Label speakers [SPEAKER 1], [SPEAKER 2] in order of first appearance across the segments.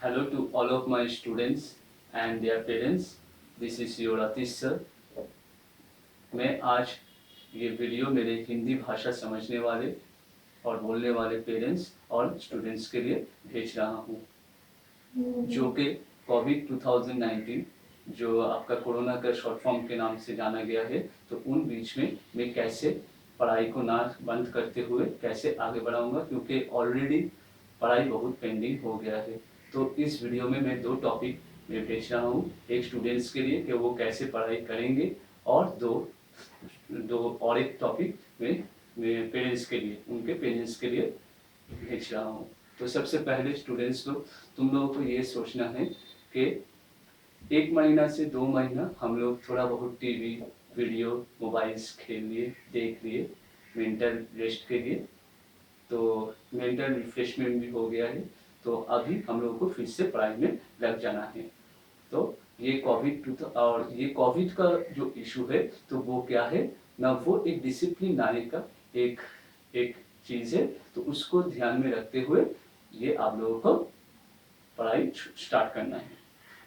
[SPEAKER 1] Hello to all of my students and their parents. This is your Atish sir. मैं आज ये video मेरे हिंदी भाषा समझने वाले और बोलने वाले पेरेंट्स और स्टूडेंट्स के लिए भेज रहा हूँ जो कि कोविड 2019 जो आपका कोरोना का शॉर्ट फॉर्म के नाम से जाना गया है, तो उन बीच में मैं कैसे पढ़ाई को ना बंद करते हुए कैसे आगे बढ़ाऊंगा, क्योंकि ऑलरेडी पढ़ाई बहुत पेंडिंग हो गया है। तो इस वीडियो में मैं दो टॉपिक मैं भेज रहा हूँ, एक स्टूडेंट्स के लिए कि वो कैसे पढ़ाई करेंगे, और दो दो और एक टॉपिक मैं पेरेंट्स के लिए, उनके पेरेंट्स के लिए भेज रहा हूँ। तो सबसे पहले स्टूडेंट्स लोग, तुम लोगों को ये सोचना है कि 1 महीना से 2 महीना हम लोग थोड़ा बहुत टीवी, वीडियो, मोबाइल्स खेल लिए, देख लिए मेंटल रेस्ट के लिए, तो मेंटल रिफ्रेशमेंट भी हो गया है। तो अभी हम लोगों को फिर से पढ़ाई में लग जाना है। तो ये कोविड का जो इशू है, तो वो क्या है ना, वो एक डिसिप्लिन लाने का एक एक चीज है। तो उसको ध्यान में रखते हुए ये आप लोगों को पढ़ाई स्टार्ट करना है।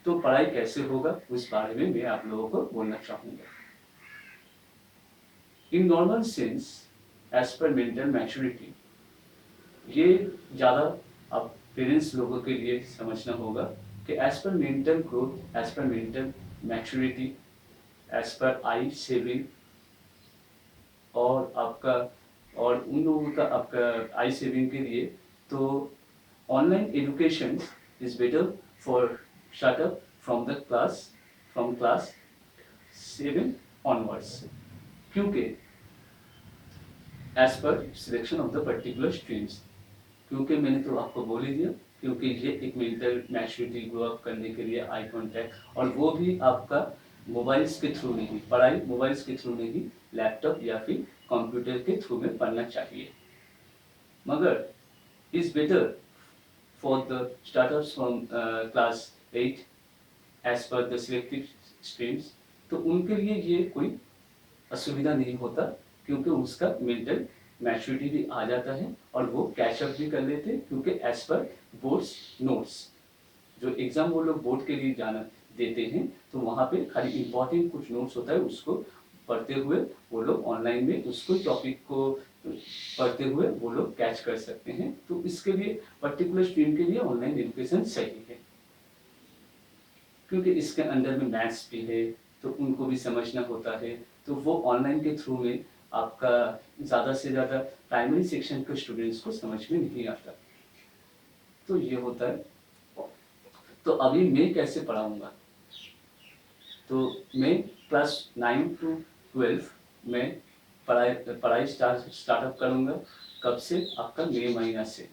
[SPEAKER 1] तो पढ़ाई कैसे होगा उस बारे में मैं आप लोगों को बोलना चाहूंगा। इन नॉर्मल सेंस, एज पर मेंटल मैच्योरिटी, ये ज़्यादा आप पेरेंट्स लोगों के लिए समझना होगा कि एज पर मेंटल ग्रोथ, एज पर मेंटल मैच्योरिटी, एज पर आई सेविंग, और आपका और उन लोगों का आपका आई सेविंग के लिए, तो online education is better for startup from class 7 onwards, क्योंकि एज पर selection of the particular streams, क्योंकि मैंने तो आपको बोल ही दिया, क्योंकि ये एक मेंटल मैच्योरिटी ग्रो अप करने के लिए आई कांटेक्ट, और वो भी आपका मोबाइल्स के थ्रू नहीं, पढ़ाई मोबाइल्स के थ्रू नहीं, लैपटॉप या फिर कंप्यूटर के थ्रू में पढ़ना चाहिए। मगर is better for the startups from class 8 as per the selected streams, तो उनके लिए ये कोई असुविधा नहीं होता, क्योंकि उसका मेंटल मैच्योरिटी भी आ जाता है और वो कैचअप भी कर लेते हैं, क्योंकि एज पर बोर्ड्स नोट्स, जो एग्जाम वो लोग बोर्ड के लिए जाना देते हैं, तो वहाँ पे खाली इंपॉर्टेंट कुछ नोट्स होता है, उसको पढ़ते हुए वो लोग ऑनलाइन में उसको टॉपिक को पढ़ते हुए वो लोग कैच कर सकते हैं। तो इसके लिए पर्टिकुलर स्ट्रीम के लिए ऑनलाइन एजुकेशन सही है, क्योंकि इसके अंदर में मैथ्स भी है, तो उनको भी समझना होता है। तो वो ऑनलाइन के थ्रू में आपका ज़्यादा से ज़्यादा प्राइमरी सेक्शन के स्टूडेंट्स को समझ में नहीं आता। तो ये होता है। तो अभी मैं कैसे पढ़ाऊँगा, तो मैं क्लास 9 to 12 में पढ़ाई स्टार्टअप करूँगा। कब से? आपका मई महीना से।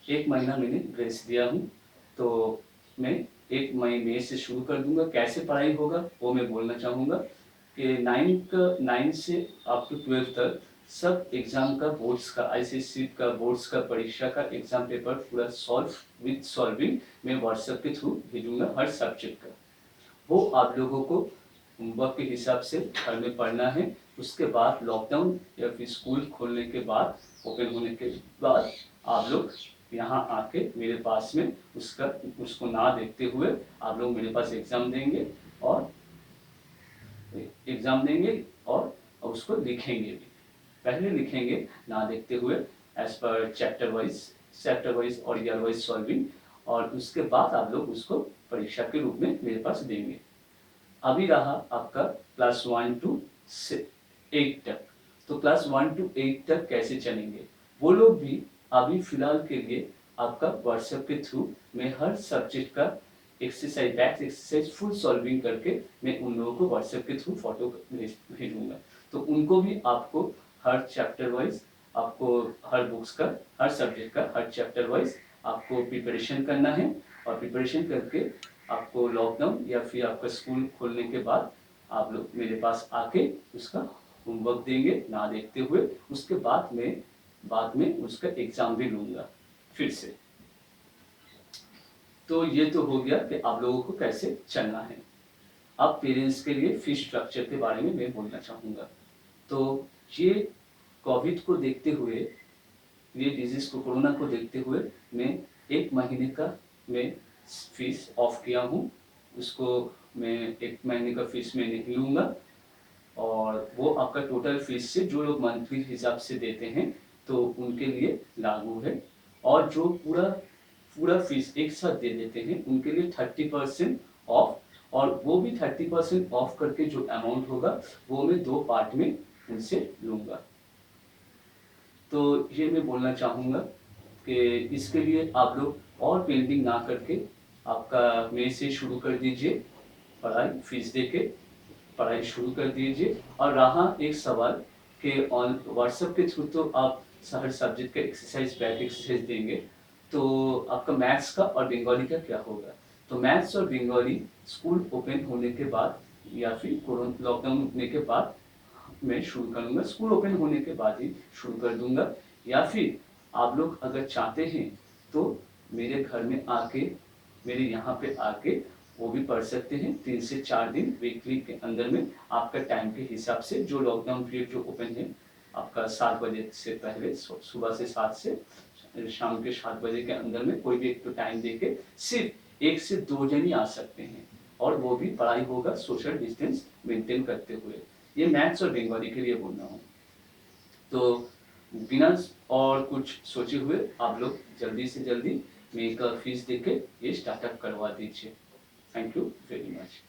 [SPEAKER 1] 1 महीना मैंने ग्रेस दिया हूँ, तो मैं 1 मई से शुरू कर दूंगा। कैसे पढ़ाई होगा वो मैं बोलना चाहूँगा कि 9 से अप टू 12 तक सब एग्जाम का, बोर्ड्स का, आईसीएससी का बोर्ड्स का परीक्षा का एग्जाम पेपर पूरा सॉल्व विद सॉल्विंग मैं व्हाट्सएप के थ्रू भेजूंगा हर सब्जेक्ट का। वो आप लोगों को होमवर्क के हिसाब से घर में पढ़ना है। उसके बाद लॉकडाउन या फिर स्कूल खोलने के बाद, ओपन होने के बाद, आप लोग यहाँ आके मेरे पास में उसको ना देखते हुए आप लोग मेरे पास एग्जाम देंगे और उसको लिखेंगे भी। पहले लिखेंगे ना देखते हुए, एज पर चैप्टर वाइज और ईयर वाइज सॉल्विंग, और उसके बाद आप लोग उसको परीक्षा के रूप में मेरे पास देंगे। अभी रहा आपका क्लास 1 to 8 तक, तो क्लास 1 to 8 तक कैसे चलेंगे, वो लोग भी अभी फिलहाल के लिए आपका व्हाट्सएप के थ्रू मैं हर सब्जेक्ट का exercise, back exercise full solving करके मैं उन लोगों को व्हाट्सएप के थ्रू फोटो भेजूंगा। तो उनको भी आपको हर चैप्टर वाइज, आपको हर बुक्स का, हर सब्जेक्ट का हर चैप्टर वाइज आपको प्रिपरेशन करना है, और प्रिपरेशन करके आपको लॉकडाउन या फिर आपका स्कूल खोलने के बाद आप लोग मेरे पास आके उसका होमवर्क देंगे ना देखते हुए। उसके बाद में उसका एग्जाम भी लूंगा फिर से। तो ये तो हो गया कि आप लोगों को कैसे चलना है। अब पेरेंट्स के लिए फीस स्ट्रक्चर के बारे में मैं बोलना चाहूँगा। तो ये कोविड को देखते हुए, ये डिजीज को, कोरोना को देखते हुए मैं 1 महीने का मैं फीस ऑफ किया हूँ, उसको मैं 1 महीने का फीस मैं नहीं लूँगा, और वो आपका टोटल फीस से जो लोग मंथली हिसाब से देते हैं तो उनके लिए लागू है। और जो पूरा पूरा फीस एक साथ दे देते हैं उनके लिए 30% ऑफ, और वो भी 30% ऑफ करके जो अमाउंट होगा वो मैं 2 पार्ट में उनसे लूँगा। तो ये मैं बोलना चाहूँगा कि इसके लिए आप लोग और पेंडिंग ना करके आपका मई से शुरू कर दीजिए पढ़ाई, फीस देके पढ़ाई शुरू कर दीजिए। और रहा एक सवाल कि ऑन व्हाट्सएप के थ्रू तो आप हर सब्जेक्ट का एक्सरसाइज बैक एक्सरसाइज देंगे, तो आपका मैथ्स का और बंगाली का क्या होगा? तो मैथ्स और बंगाली स्कूल ओपन होने के बाद या फिर कोरोना लॉकडाउन होने के बाद मैं शुरू करूँगा, स्कूल ओपन होने के बाद ही शुरू कर दूंगा। या फिर आप लोग अगर चाहते हैं तो मेरे घर में आके, मेरे यहाँ पे आके वो भी पढ़ सकते हैं 3 से 4 दिन वीकली के अंदर में, आपका टाइम के हिसाब से। जो लॉकडाउन पीरियड जो ओपन है आपका 7 बजे से पहले, सुबह से 7 से शाम के 7 बजे के अंदर में कोई भी एक तो टाइम देके सिर्फ 1 से 2 जन ही आ सकते हैं, और वो भी पढ़ाई होगा सोशल डिस्टेंस मेंटेन करते हुए। ये मैथ्स और बंगाली के लिए बोल रहा हूँ। तो बिना और कुछ सोचे हुए आप लोग जल्दी से जल्दी मेरे का फीस देके ये स्टार्टअप करवा दीजिए। Thank you very much.